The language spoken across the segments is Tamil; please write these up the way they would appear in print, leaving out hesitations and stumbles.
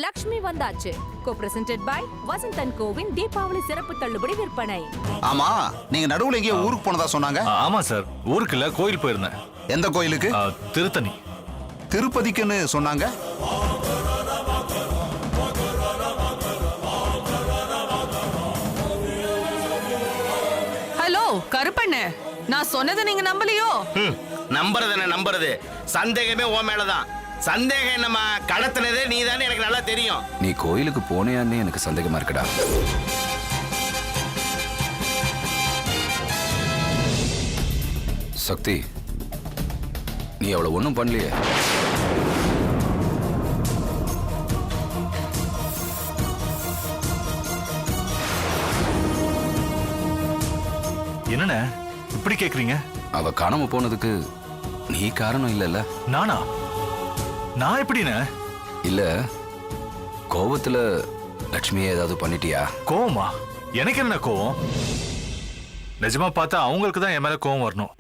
லக்ஷ்மி வந்தாச்சு. co-presented by Vasanthan CoWIN Deepavali சிறப்பு தள்ளுபடி விற்பனை. ஆமா, நீங்க நடுவுல எங்கேயோ ஊருக்கு போனதா சொன்னாங்க. ஆமா சார், ஊருக்கு இல்ல கோயில் போயிருந்தேன். எந்த கோயிலுக்கு? திருத்தணி. திருப்பதிக்குன்னு சொன்னாங்க. ஹலோ கருப்பண்ண, நான் சொன்னதை நீங்க நம்பலையோ? நம்புறது என்ன நம்புறது, சந்தேகமே ஓ மேலதான். சந்தேகம் என்னமா கடத்தினதே நீதானே எனக்கு நல்லா தெரியும். நீ கோயிலுக்கு போனேன்னு எனக்கு சந்தேகமா இருக்குடா. சக்தி, நீ அவளை ஒன்றும் பண்ணலையே. என்னண்ணே இப்படி கேக்குறீங்க? அவ காணாம போனதுக்கு நீ காரணம் இல்லைல்ல? நானா? நான் எப்படிண்ணே? இல்ல, கோவத்துல லட்சுமியை ஏதாவது பண்ணிட்டியா? கோவமா? எனக்கு என்ன கோவம்? நிஜமா பார்த்தா அவங்களுக்கு தான் என் மேல கோவம் வரணும்.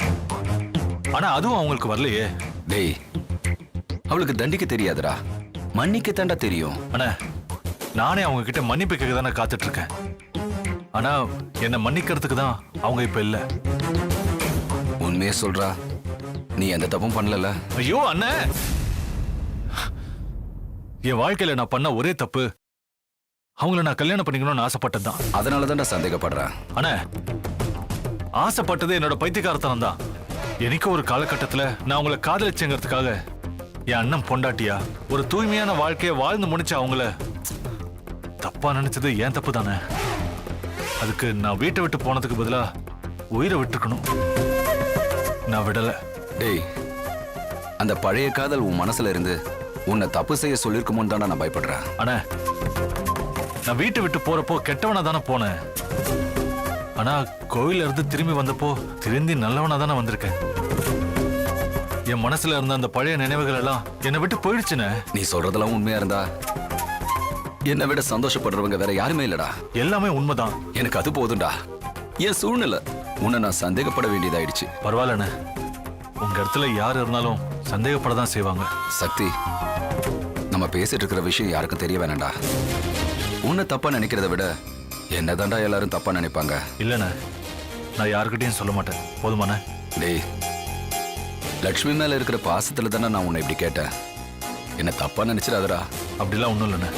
ஆனா அதுவும் அவங்களுக்கு வரலையே. டேய், அவளுக்கு தண்டிக்க தெரியாதுடா, மன்னிக்க தாண்டா தெரியும். அண்ணா, நானே அவங்க கிட்ட மன்னிப்பு கேட்க தானே காத்துட்டு இருக்கேன். ஆனா என்ன மன்னிக்கிறதுக்கு தான் அவங்க இப்ப இல்ல. உண்மையே சொல்றா, நீ எந்த தப்பும் பண்ணல. ஐயோ அண்ணா, என் வாழ்க்கையில நான் பண்ண ஒரே தப்பு அவங்கள நான் கல்யாணம் பண்ணிக்கணும்னு ஆசைப்பட்டதுதான். அதனாலதான் நான் சந்தேகப்படுறேன். அண்ணா, ஆசைப்பட்டது என்னோட பைத்தியக்காரத்தனம் தான். எனக்கு ஒரு காலகட்டத்துல நான் அவங்கள காதலிச்சேங்கிறதுக்காக என் அண்ணன் பொண்டாட்டியா ஒரு தூய்மையான வாழ்க்கையை வாழ்ந்து முடிச்ச அவங்கள தப்பா நினைச்சது ஏன் தப்பு தானே. அதுக்கு நான் வீட்டை விட்டு போனதுக்கு பதிலா உயிரை விட்டுருக்கணும். நான் விடல. டேய், அந்த பழைய காதல் உன் மனசுல இருந்து உன்னை தப்பு செய்ய சொல்லிருக்குமோ தானே நான் பயப்படுறேன். அண்ணா, நான் வீட்டை விட்டு போறப்போ கெட்டவனா தானே போனேன். ஆனா கோயில இருந்து திரும்பி வந்தப்போ திருந்தி நல்லவனா தானே வந்திருக்கேன். என் மனசுல இருந்த அந்த பழைய நினைவுகள் எல்லாம் என்னை விட்டு போயிடுச்சுன்னு. நீ சொல்றதெல்லாம் உண்மையா இருந்தா என்னை விட சந்தோஷப்படுறவங்க வேற யாருமே இல்லடா. எல்லாமே உண்மைதான். எனக்கு அது போதும்டா. என் சூழ்நிலை உன்னை நான் சந்தேகப்பட வேண்டியதாயிடுச்சு. பரவாயில்லண்ணே, உங்க இடத்துல யார் இருந்தாலும் சந்தேகப்படதான் செய்வாங்க. சக்தி, நம்ம பேசிட்டு இருக்கிற விஷயம் யாருக்கும் தெரிய வேணாம்டா. உன்னை தப்பா நினைக்கிறத விட என்னதான்டா எல்லாரும் தப்பா நினைப்பாங்க. இல்லண்ணே, நான் யாருக்கிட்டையும் சொல்ல மாட்டேன். போதுமாண்ணே? டேய், லக்ஷ்மி மேல இருக்கிற பாசத்துல தானே நான் உன்னை இப்படி கேட்டேன். என்ன தப்பா நினைச்சிடாதடா. அப்படிலாம் ஒண்ணும் இல்லைண்ணே.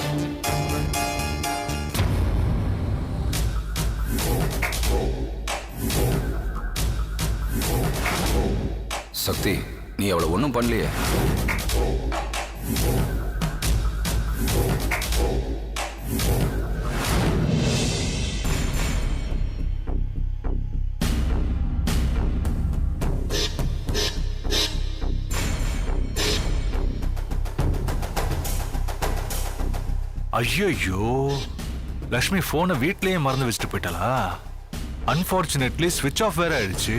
சக்தி, நீ அவளை ஒன்றும் பண்ணலையே. ஐயோ, லக்ஷ்மி போனை வீட்லயே மறந்து வச்சுட்டு போயிட்டாளா? அன்பார்ச்சுனேட்லி ஸ்விட்ச் ஆஃப் வேற ஆயிடுச்சு.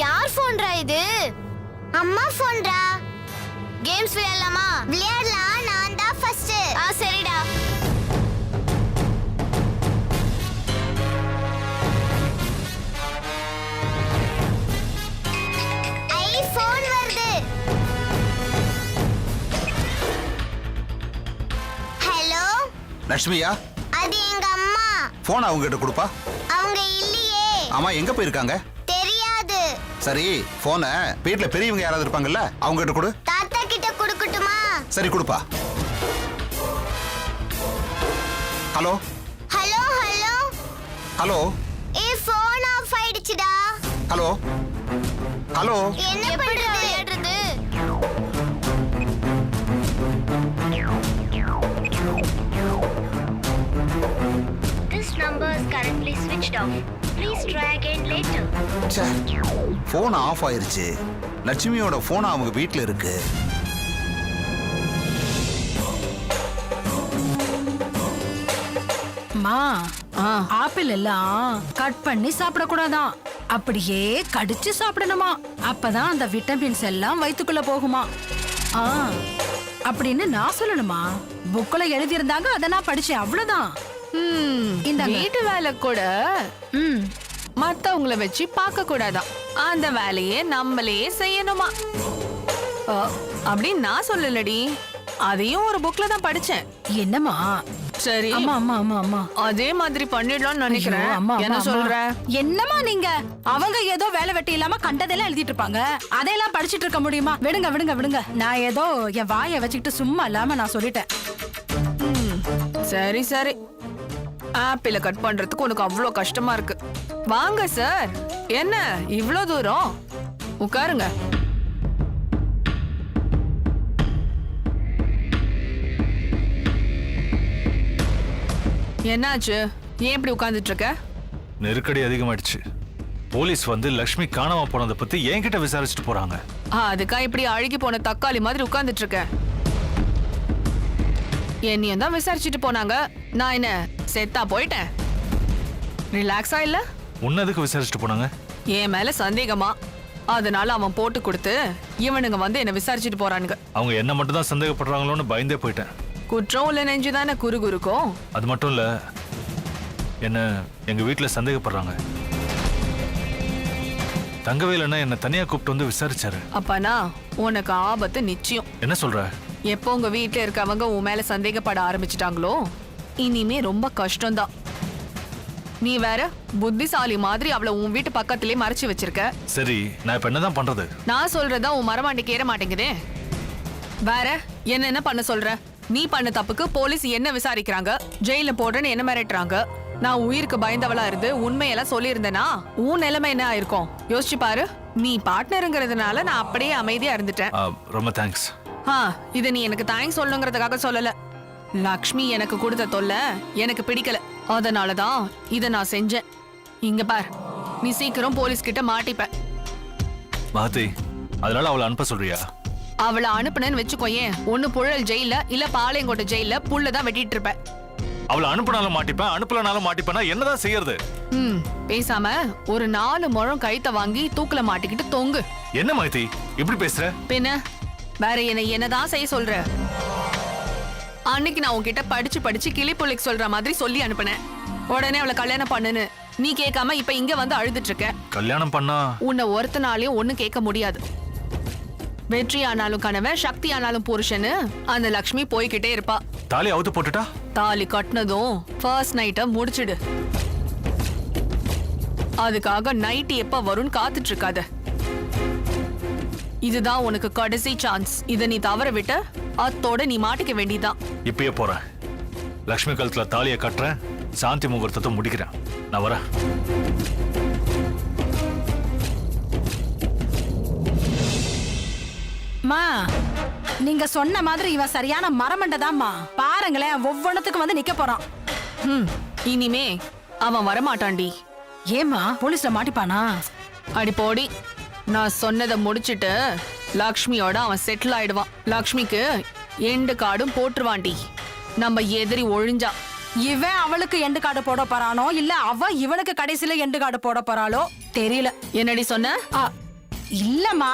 யார் போன்டா இது? அம்மா போன்டா. கேம்ஸ் விளையாடலாமா? விளையாடலாம், நான் தான் ஃபர்ஸ்ட். சரிடா. ஐபோன் வருது. ஹலோ லட்சுமியா? அது எங்க அம்மா. போன் அவங்க கிட்ட கொடுப்பா. அவங்க இல்லையே. ஆமா, எங்க போயிருக்காங்க? சரி, போனை வீட்ல பெரியவங்க யாராவது இருப்பாங்கல்ல, அவங்க கிட்ட கொடு. தாத்தா கிட்ட கொடுக்கட்டுமா? சரி, கொடுப்பா. Hello hello hello hello. Phone off ஆயிடுச்சு. ஹலோ ஹலோ என்ன பண்றது விளையாடுறது? This number is currently switched off. Please try again later. ச்சே ஃபோன் ஆஃப் ஆயிருச்சு. லட்சுமியோட ஃபோன் அவங்க வீட்டில் இருக்கு. மா ஆப்பிள் எல்லாம் கட் பண்ணி சாப்பிடக்கூடாதான், அப்படியே கடிச்சு சாப்பிடணுமா. அப்பதான் அந்த விட்டமின்ஸ் எல்லாம் வயித்துக்குள்ள போகுமா. ஆ அப்படின்னு நான் சொல்லணுமா? புக்ல எழுதி இருந்தாங்க, அதை நான் படிச்சேன், அவ்வளவுதான். இந்த வீட்டு வேலை கூட மத்தவங்கள வச்சு பார்க்க கூடாதான், அந்த வேலையே நம்மளே செய்யணுமா. அப்படின்னு நான் சொல்லலடி, அதையும் ஒரு புக்ல தான் படிச்சேன். என்னம்மா? சரி, அம்மா அம்மா அம்மா அம்மா அதே மாதிரி பண்ணிடலாம்னு நினைக்கிறேன். ஐயோ, அம்மா, என்ன அம்மா, சொல்ற? என்னம்மா நீங்க? அவங்க ஏதோ வேலை வெட்டி இல்லாம கண்டதெல்லாம் எழுதிட்டு இருப்பாங்க, அதையெல்லாம் படிச்சிட்டு இருக்க முடியுமா? விடுங்க விடுங்க விடுங்க. நான் ஏதோ என் வாயை வச்சுக்கிட்டு சும்மா இல்லாம நான் சொல்லிட்டேன். சரி சரி, ஆப்பிள கட் பண்றதுக்கு உனக்கு அவ்வளோ கஷ்டமா இருக்கு. வாங்க சார், என்ன இவ்வளோ தூரம்? உட்காருங்க. என்னாச்சு? ஏன் இப்படி உட்கார்ந்துட்டு இருக்க? நெருக்கடி அதிகமாயிடுச்சு. போலீஸ் வந்து லக்ஷ்மி காணாம போனதை பத்தி என்கிட்ட விசாரிச்சுட்டு போறாங்க. அதுக்கா இப்படி அழுகி போன தக்காளி மாதிரி உட்கார்ந்துட்டு இருக்க? என்னையும் தான் விசாரிச்சுட்டு போனாங்க, நான் என்ன செத்தா போயிட்டேன்? ரிலாக்ஸா இல்ல? உன்னதுக்கு விசாரிச்சுட்டு போனாங்க? என் மேல சந்தேகமா, அதனால அவன் போட்டு கொடுத்து இவனுங்க வந்து என்ன விசாரிச்சுட்டு போறானுங்க. அவங்க என்ன மட்டும் தான் சந்தேகப்படுறாங்களோன்னு பயந்தே போயிட்டேன். குற்றம் உள்ள நெஞ்சுதானே குறுகுறுக்கும். அது மட்டும் இல்ல, என்ன எங்க வீட்டுல சந்தேகப்படுறாங்க. தங்கவேலன்னா என்ன தனியா கூப்பிட்டு வந்து விசாரிச்சாரு. அப்பனா உனக்கு ஆபத்து நிச்சயம். என்ன சொல்ற? எப்போ உங்க வீட்டுல இருக்கவங்க உன் மேல சந்தேகப்பட ஆரம்பிச்சிட்டாங்களோ, இனிமே ரொம்ப கஷ்டம்தான். நீ வேற புத்திசாலி மாதிரி அவளை உன் வீட்டு பக்கத்திலே மறைச்சு வச்சிருக்க. சரி, நான் இப்ப என்னதான் பண்றது? நான் சொல்றதா உன் மரமாண்டி கேற மாட்டேங்குதே. வேற என்ன பண்ண சொல்ற? நீ பண்ண தப்புக்கு போலீஸ் என்ன விசாரிக்கிறாங்க, ஜெயில போடுறேன்னு என்ன மிரட்டுறாங்க. நான் உயிருக்கு பயந்தவளா இருந்து உண்மையெல்லாம் சொல்லியிருந்தேனா உன் நிலைமை என்ன ஆயிருக்கும் யோசிச்சு பாரு. நீ பார்ட்னருங்கிறதுனால நான் அப்படியே அமைதியா இருந்துட்டேன். ரொம்ப தேங்க்ஸ். இதை நீ எனக்கு தேங்க்ஸ் சொல்லணுங்கிறதுக்காக சொல்லல. லக்ஷ்மி எனக்கு கொடுத்த தொல்லை எனக்கு பிடிக்கல, அதனாலதான் இதை நான் செஞ்சேன். இங்க பார், நீ சீக்கிரம் போலீஸ் கிட்ட மாட்டிப்ப. மாத்தி, அதனால அவளை அனுப்ப சொல்றியா? அவளை அனுப்புனேன்னு வச்சுக்கோயேன், ஒண்ணு புழல் ஜெயில இல்ல பாளையங்கோட்டை ஜெயில புள்ளதான் வெட்டிட்டு இருப்ப. அவளை அனுப்புனாலும் மாட்டிப்பேன், அனுப்பலனாலும் மாட்டிப்பேனா? என்னதான் செய்யறது? பேசாம ஒரு 4 முழம் கைத்த வாங்கி தூக்குல மாட்டிக்கிட்டு தொங்கு. என்ன மாத்தி இப்படி பேசுற? பின்ன வேற என்னதான் செய்ய சொல்ற? அன்னைக்கு நான் உன்கிட்ட படிச்சு கிளி புள்ளைக்கு சொல்ற மாதிரி சொல்லி அனுப்புனேன். உடனே அவளை கல்யாணம் பண்ணுன்னு நீ கேட்காம இப்ப இங்க வந்து அழுதுட்டு இருக்க. கல்யாணம் பண்ணா உன்னை ஒருத்தனாலையும் ஒண்ணு கேட்க முடியாது. வெற்றி ஆனாலும் கணவன், சக்தி ஆனாலும் புருஷன்னு அந்த லக்ஷ்மி போய்கிட்டே இருப்பா. தாலி அவுத்து போட்டுட்டா? தாலி கட்டினதும் ஃபர்ஸ்ட் நைட்ட முடிச்சிடு. அதுக்காக நைட் எப்ப வரும்னு காத்துட்டு இருக்காத. இதுதான் உனக்கு கடைசி சான்ஸ். இத நீ தவற விட்ட அத்தோட நீ மாட்டிக்க வேண்டியதான். இப்பயே போறேன். லக்ஷ்மி கழுத்துல தாலியை கட்டுறேன், சாந்தி முகூர்த்தத்தை முடிக்கிறேன். நான் வரேன். மா, நீங்க சொன்ன மாதிரி இவன் சரியான மரமண்டதாம்மா. பாருங்களேன், ஒவ்வொன்னுத்துக்கும் வந்து நிக்க போறான். இனிமே அவன் வரமாட்டான்டி. ஏமா, போலீஸ்ல மாட்டிப்பானா? அடி போடி, நான் சொன்னதை முடிச்சிட்டு லக்ஷ்மியோட அவன் செட்டில் ஆயிடுவான். லக்ஷ்மிக்கு எண்டு கார்டும் போட்டுருவான்டி. நம்ம எதிரி ஒழிஞ்சா இவன் அவளுக்கு எண்டு கார்டு போட போறானோ இல்ல அவ இவனுக்கு கடைசியில எண்டு கார்டு போட போறாளோ தெரியல. என்னடி சொன்ன? இல்லம்மா,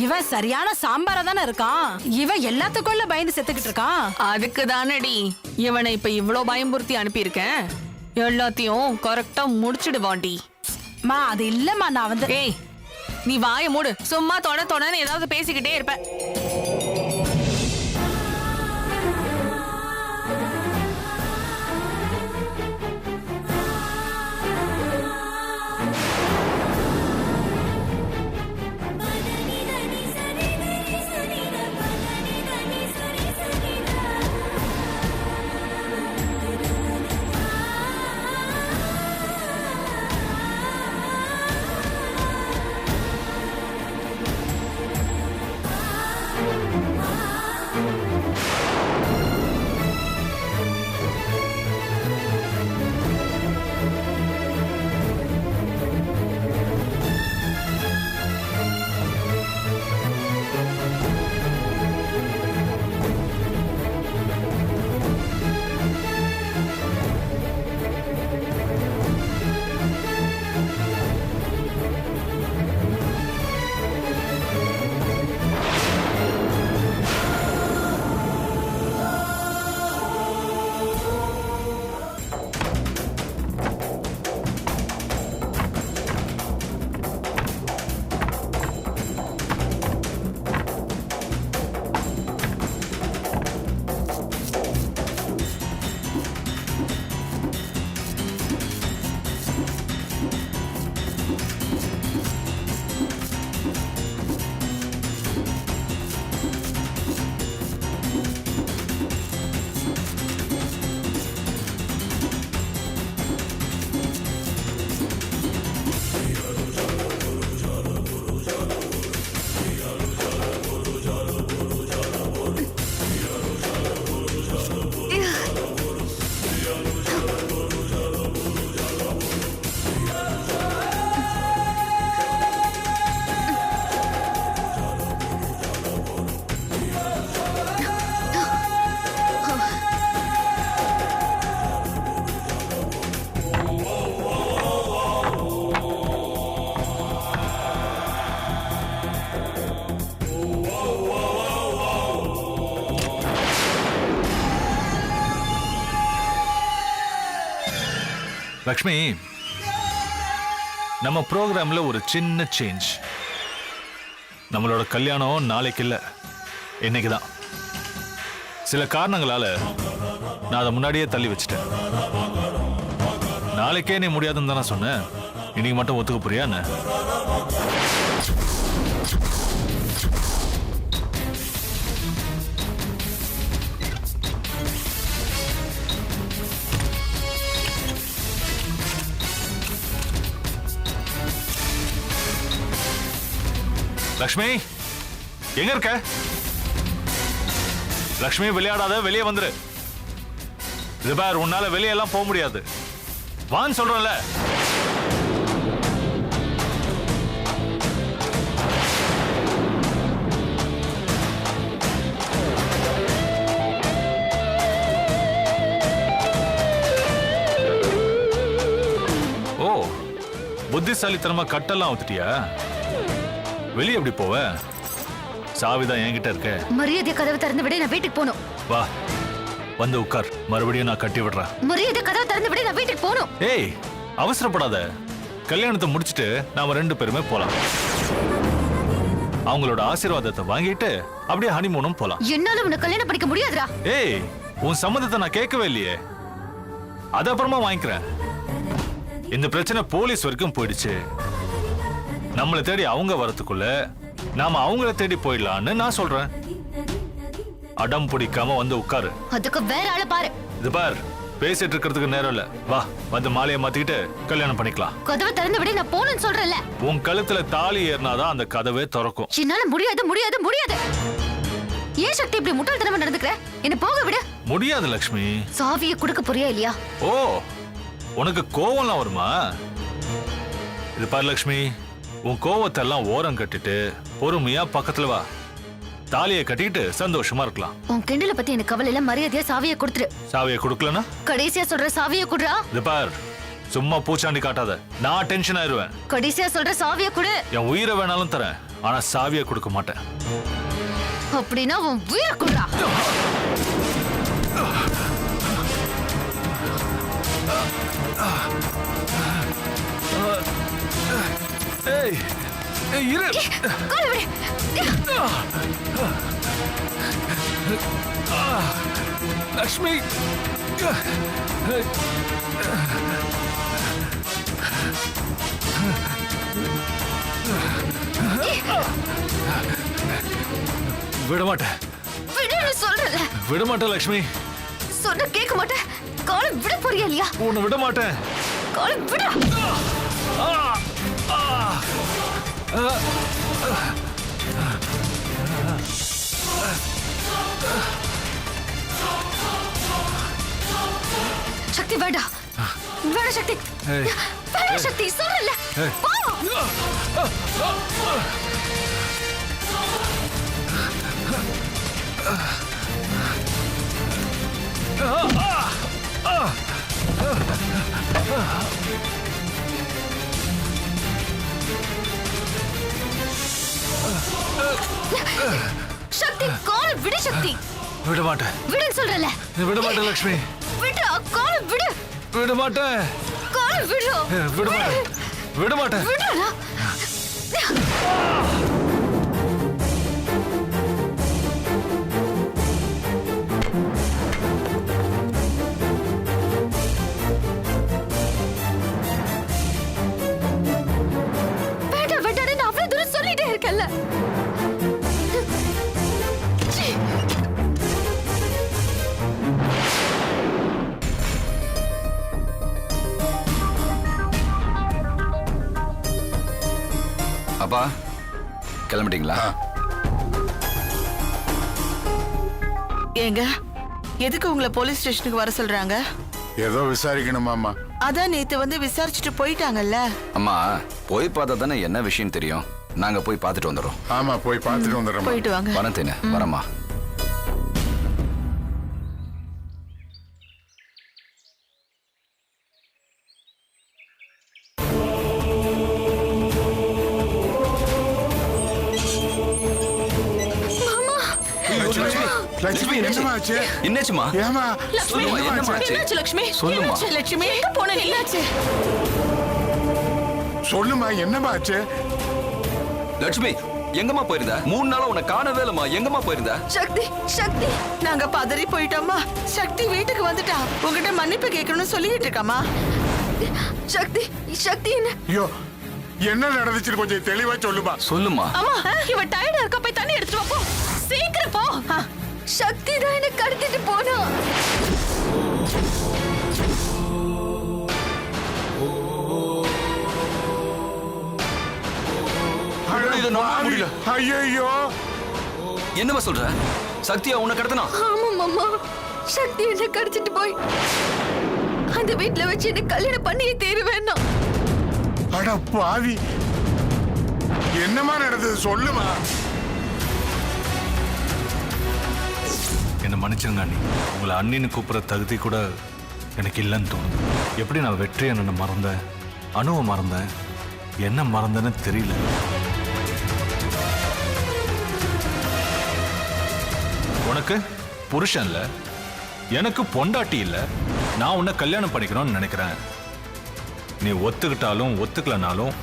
இவன் சரியான சாம்பாரா தானே இருக்கான். இவன் எல்லாத்துக்குள்ள பயந்து செத்துக்கிட்டு இருக்கான். அதுக்கு தானடி இவனை இப்ப இவ்ளோ பயம்புறுத்தி அனுப்பியிருக்கேன். எல்லாத்தையும் கரெக்டா முடிச்சிடுவான்டி. மா, அது இல்லம்மா, நான் வந்து ஏய், நீ வாய மூடு. சும்மா தொடன்னு ஏதாவது பேசிக்கிட்டே இருப்ப. லக்ஷ்மி, நம்ம ப்ரோக்ராம்ல ஒரு சின்ன சேஞ்ச். நம்மளோட கல்யாணம் நாளைக்கு இல்ல, இன்னைக்கு தான். சில காரணங்களால நான் அதை முன்னாடியே தள்ளி வச்சிட்டேன். நாளைக்கே நீ முடியாதுன்னு தானே சொன்னேன். இன்னைக்கு மட்டும் ஒத்துக்க போறியா என்ன? லக்ஷ்மி, எங்க இருக்க? லக்ஷ்மி, விளையாடாத, வெளியே வந்துரு. இது பார், உன்னால வெளியெல்லாம் போக முடியாது. வான்னு சொல்றேன்ல. ஓ, புத்திசாலித்தனமா கட்டெல்லாம் ஊத்துட்டியா? வெளியே எப்படி போவ? சாவிதான் என்கிட்ட இருக்க. மரியாதை கதவை திறந்து விட, நான் வீட்டுக்கு போகணும். வா, வந்து உட்கார். மறுபடியும் நான் கட்டி விடுறேன். மரியாதை கதவை திறந்து விட, நான் வீட்டுக்கு போகணும். ஏய், அவசரப்படாத. கல்யாணத்தை முடிச்சிட்டு நாம 2 பேருமே போலாம். அவங்களோட ஆசீர்வாதத்தை வாங்கிட்டு அப்படியே ஹனிமூனும் போலாம். என்னால உன்னை கல்யாணம் பண்ணிக்க முடியாதுடா. ஏய், உன் சம்மதத்தை நான் கேட்கவே இல்லையே. அது அப்புறமா வாங்கிக்கிறேன். இந்த பிரச்சனை போலீஸ் வரைக்கும் போயிடுச்சு. நம்மளை தேடி அவங்க வரத்துக்குள்ள நாம அவங்கள தேடி போயிடலான்னு நான் சொல்றேன். அடம் பிடிக்காம வந்து உட்காரு. அதுக்கு வேற ஆளை பாரு. இது பார், பேசிட்டு இருக்கிறதுக்கு நேரம் இல்ல. வா, வந்து மாலையை மாத்திக்கிட்டு கல்யாணம் பண்ணிக்கலாம். கதவை திறந்து விட, நான் போகணும்னு சொல்றேன்ல. உன் கழுத்துல தாலி ஏறினாதான் அந்த கதவே திறக்கும். என்னால முடியாது, முடியாது, முடியாது. ஏன் சக்தி இப்படி முட்டாள்தனமா நடந்துக்கிற? என்ன போக விடு. முடியாது லக்ஷ்மி. சாவியை கொடுக்க போறியா இல்லையா? ஓ, உனக்கு கோவம்லாம் வருமா? இது பார் லக்ஷ்மி, உன் கோவத்தை எல்லாம் ஓரம் கட்டிட்டு பொறுமையா பக்கத்துல வா. தாலியை கட்டிட்டு சந்தோஷமா இருக்கலாம். உன் கிண்டல பத்தி எனக்கு கவலை இல்ல. மரியாதையா சாவியை கொடுத்துரு. சாவியை கொடுக்கலனா? கடைசியா சொல்ற சாவியை குடுறா. இது பார், சும்மா பூச்சாண்டி காட்டாத. நான் டென்ஷன் ஆயிருவேன். கடைசியா சொல்ற சாவியை குடு. என் உயிரை வேணாலும் தரேன், ஆனா சாவியை கொடுக்க மாட்டேன். அப்படின்னா உன் உயிரை குடுறா. ஏய், ஏய், இரு. காலை விடு. லக்ஷ்மி, விட மாட்டேன். விடுன்னு சொல்றல. விட மாட்டேன் லக்ஷ்மி. சொன்ன கேட்க மாட்டேன். காலை விட போறியா இல்லையா? உன்னை விட மாட்டேன். காலை விட. சக்தி வேண்டாம். வேண்டாம் சக்தி. வேண்டாம் சக்தி, சொல்லல. போ. சக்தி, காலை விடு சக்தி. விட மாட்டேன். விடுன்னு சொல்றல. விட மாட்டேன் லக்ஷ்மி. விடு, காலை விடு. விட மாட்டேன். காலை விடு. விட மாட்டேன். விட மாட்டேன். விடுடா. வேண்டாம் வேண்டாம், நான் அவ்வளவு தூரம் சொல்லிட்டே இருக்கேன்ல. அப்பா, கிளம்பிட்டீங்களா? ஏங்க, எதுக்கு உங்களை போலீஸ் ஸ்டேஷனுக்கு வர சொல்றாங்க? ஏதோ விசாரிக்கணுமாமா. அதான் நேத்து வந்து விசாரிச்சுட்டு போயிட்டாங்கல்ல. அம்மா, போய் பார்த்தா தானே என்ன விஷயம் தெரியும். நாங்க போய் பார்த்துட்டு வந்துடுறோம். ஆமா, போய் பார்த்துட்டு வந்துடுறோம். போயிட்டு வாங்க. வரேன், வரம்மா. லட்சுமி என்னமா ஆச்சு? என்னாச்சுமா? ஏமா சொல்லுமா, என்னம்மா ஆச்சு? என்னாச்சு லட்சுமி? சொல்லுமா. என்னாச்சு லட்சுமி? எங்க போன நீ? என்னாச்சு? சொல்லுமா என்னமா ஆச்சு? லட்சுமி எங்கம்மா போயிருந்த? 3 நாளா உன்னை காணவே இல்லம்மா. எங்கம்மா போயிருந்த? சக்தி சக்தி நாங்க பதறி போயிட்டோம்மா. சக்தி வீட்டுக்கு வந்துட்டா. உங்ககிட்ட மன்னிப்பு கேட்கணும்னு சொல்லிட்டு இருக்காமா. சக்தி சக்தி என்ன? ஐயோ என்ன நடந்துச்சு கொஞ்சம் தெளிவா சொல்லுமா. சொல்லுமா. அம்மா இவ டயர்டா இருக்கா, போய் தண்ணி எடுத்துட்டு வா போ. சீக்கிரம் போ. சக்தி தான் என்ன கடத்திட்டு போனா. இதை நம்ப முடியல. ஐயோ என்னம்மா சொல்ற? சக்தியா உன்னை கடத்தினா? ஆமா மாமா, சக்தி என்ன கடத்திட்டு போய் அந்த வீட்ல வச்சு என்ன கல்யாணம் பண்ணியே தீருவேன்னா. அட பாவி, என்னமா நடந்தது சொல்லுமா. என்ன மன்னிச்சிருங்க அண்ணி. உங்களை அண்ணின்னு கூப்பிடுற தகுதி கூட எனக்கு இல்லைன்னு தோணுது. எப்படி நான் வெற்றி அண்ணனை மறந்தேன், அணுவை மறந்தேன், என்ன மறந்தேன்னு தெரியல. உனக்கு புருஷன் இல்ல, எனக்கு பொண்டாட்டி இல்ல. நான் உன்னை கல்யாணம் பண்ணிக்கணும்னு நினைக்கிறேன். நீ ஒத்துக்கிட்டாலும் ஒத்துக்கலனாலும்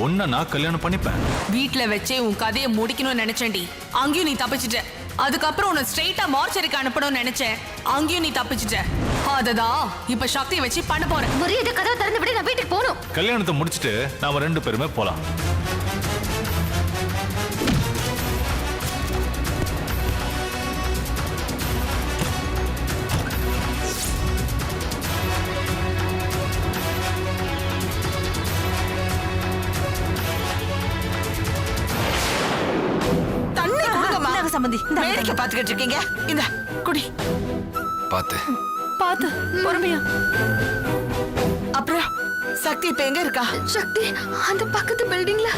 உன்னை நான் கல்யாணம் பண்ணிப்பேன். வீட்ல வச்சே உன் கதையை முடிக்கணும்னு நினைச்சேன்டி. அங்கேயும் நீ தப்பிச்சிட்ட. அதுக்கப்புறம் உன்னை ஸ்ட்ரெயிட்டா மார்ச்சரிக்கு அனுப்பணும்னு நினைச்சேன். அங்கேயும் நீ தப்பிச்சிட்ட. அததான் இப்ப சக்தியை வச்சு பண்ண போறேன். மரியாதை கதவை திறந்து விட, நான் வீட்டுக்கு போகணும். கல்யாணத்தை முடிச்சிட்டு நாம 2 பேருமே போலாம். தண்ணி கொடுங்கம்மா. சம்பந்தி வேடிக்கை பாத்துக்கிட்டு இருக்கீங்க. இந்த குடி. பாத்து. பாத்து பொறுமையா. அப்புறம் சக்தி இப்ப எங்க இருக்கா? சக்தி அந்த பக்கத்து பில்டிங்ல.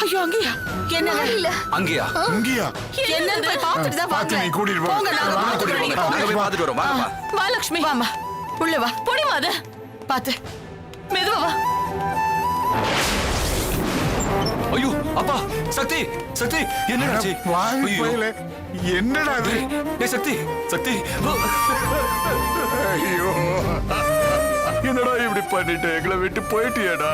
ஐயோ அங்கயா? என்ன இல்ல அங்கேயா? இங்கயா? என்னன்னு போய் பார்த்துட்டு தான் பார்த்து வாங்க. நீ கூட்டிட்டு போ. போங்க, நாங்க வா, பார்த்துட்டு கூட்டிட்டு வரீங்க. போ. நாங்க போய் பார்த்துட்டு வரோம். வாங்கம்மா. வா லட்சுமி. வாமா உள்ள வா. பொடிமா அத. பாத்து மெதுவா வா. ஐயோ அப்பா, சக்தி சக்தி என்னடாச்சு? பாவி பயலே, என்னடா இது? ஏய் சக்தி சக்தி. ஐயோ என்னடா இப்படி பண்ணிட்டு எங்களை விட்டு போயிட்டியடா?